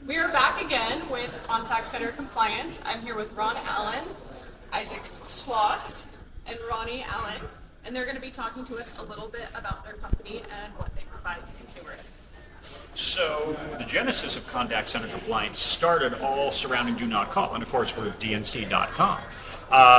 We are back again with Contact Center Compliance. I'm here with Ron Allen, Isaac Schloss, and Ronnie Allen, and they're going to be talking to us a little bit about their company and what they provide to consumers. So the genesis of Contact Center Compliance started all surrounding Do Not Call, and of course we're DNC.com.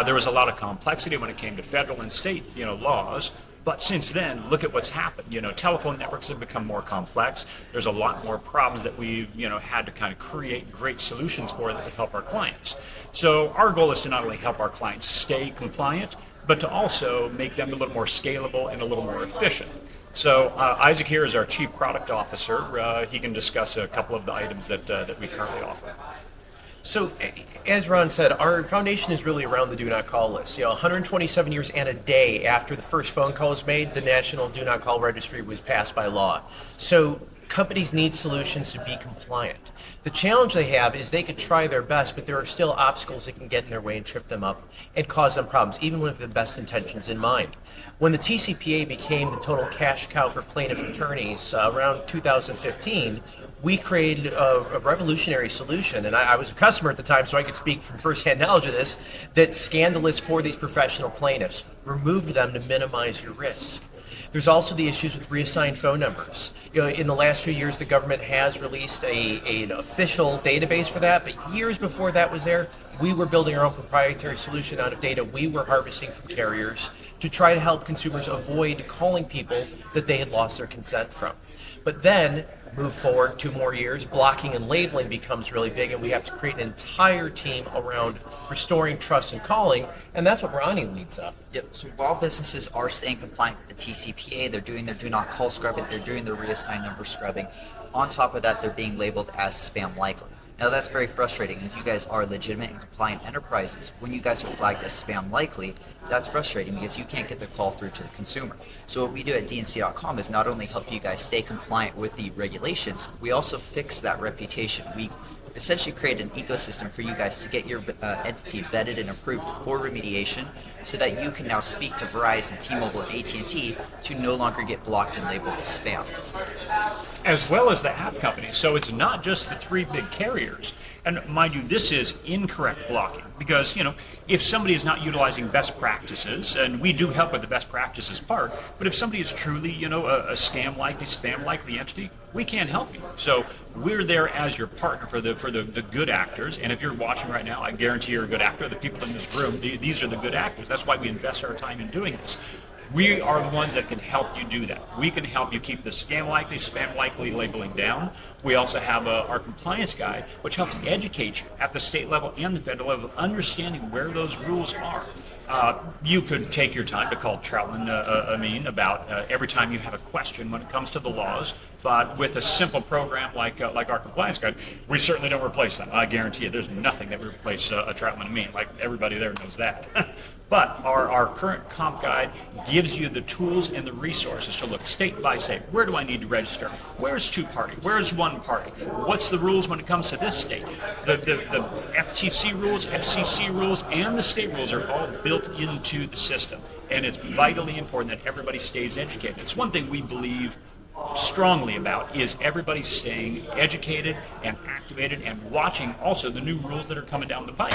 There was a lot of complexity when it came to federal and state, laws. But since then, look at what's happened. Telephone networks have become more complex. There's a lot more problems that we've, had to kind of create great solutions for that help our clients. So our goal is to not only help our clients stay compliant, but to also make them a little more scalable and a little more efficient. So Isaac here is our Chief Product Officer. He can discuss a couple of the items that we currently offer. So, as Ron said, our foundation is really around the Do Not Call list. 127 years and a day after the first phone call was made, the National Do Not Call Registry was passed by law. So, companies need solutions to be compliant. The challenge they have is they could try their best, but there are still obstacles that can get in their way and trip them up and cause them problems, even with the best intentions in mind. When the TCPA became the total cash cow for plaintiff attorneys around 2015, we created a revolutionary solution, and I was a customer at the time, so I could speak from firsthand knowledge of this, that scanned the list for these professional plaintiffs, removed them to minimize your risk. There's also the issues with reassigned phone numbers. In the last few years, the government has released an official database for that, but years before that was there, we were building our own proprietary solution out of data we were harvesting from carriers to try to help consumers avoid calling people that they had lost their consent from. But then, move forward 2 more years, blocking and labeling becomes really big, and we have to create an entire team around restoring trust in calling, and that's what Ronnie leads up. Yep. So while businesses are staying compliant with the TCPA, they're doing their do not call scrubbing, they're doing their reassigned number scrubbing. On top of that, they're being labeled as spam likely. Now that's very frustrating. If you guys are legitimate and compliant enterprises, when you guys are flagged as spam likely, that's frustrating because you can't get the call through to the consumer. So what we do at DNC.com is not only help you guys stay compliant with the regulations, we also fix that reputation. We essentially create an ecosystem for you guys to get your entity vetted and approved for remediation so that you can now speak to Verizon, T-Mobile, and AT&T to no longer get blocked and labeled as spam. As well as the app companies. So it's not just the 3 big carriers. And mind you, this is incorrect blocking because, if somebody is not utilizing best practices, and we do help with the best practices part, but if somebody is truly, a scam likely, spam likely entity, we can't help you. So we're there as your partner for the good actors. And if you're watching right now, I guarantee you're a good actor. The people in this room, these are the good actors. That's why we invest our time in doing this. We are the ones that can help you do that. We can help you keep the scam likely, spam likely labeling down. We also have our compliance guide, which helps educate you at the state level and the federal level, understanding where those rules are. You could take your time to call Troutman Amin about every time you have a question when it comes to the laws, but with a simple program like our compliance guide, we certainly don't replace them. I guarantee you there's nothing that would replace a Troutman Amin. Like everybody there knows that. But our current comp guide gives you the tools and the resources to look state by state. Where do I need to register? Where's 2-party? Where's 1-party? What's the rules when it comes to this state? The FTC rules, FCC rules, and the state rules are all built into the system. And it's vitally important that everybody stays educated. It's one thing we believe strongly about is everybody staying educated and activated and watching also the new rules that are coming down the pipe.